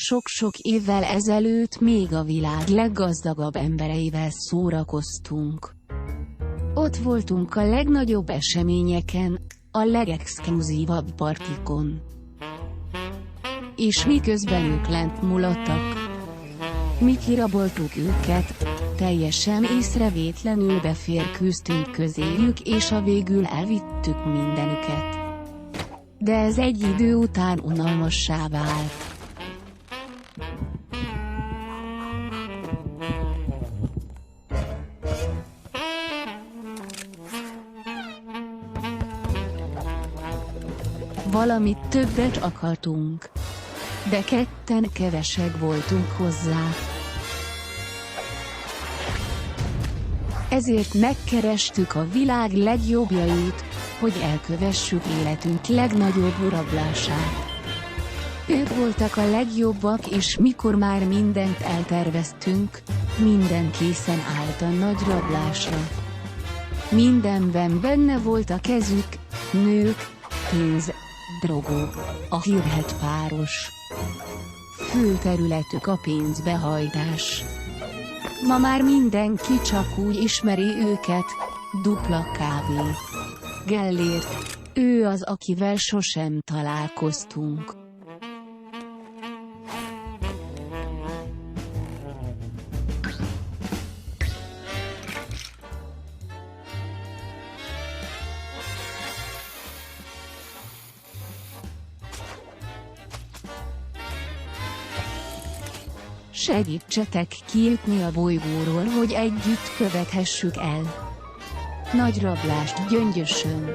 sok-sok évvel ezelőtt még a világ leggazdagabb embereivel szórakoztunk. Ott voltunk a legnagyobb eseményeken, a legexkluzívabb partikon. És miközben ők lent mulattak, mi kiraboltuk őket, teljesen észrevétlenül beférkőztünk közéjük és a végül elvittük mindenüket. De ez egy idő után unalmassá vált. Valamit többet akartunk. De ketten kevesek voltunk hozzá. Ezért megkerestük a világ legjobbjait, hogy elkövessük életünk legnagyobb rablását. Ők voltak a legjobbak, és mikor már mindent elterveztünk, minden készen állt a nagy rablásra. Mindenben benne volt a kezük, nők, pénz, drogok, a hírhedt páros. Fő területük a pénzbehajtás. Ma már mindenki csak úgy ismeri őket, dupla kávé. Gellért, ő az, akivel sosem találkoztunk. Segítsetek kijutni a bolygóról, hogy együtt követhessük el nagy rablást Gyöngyösön.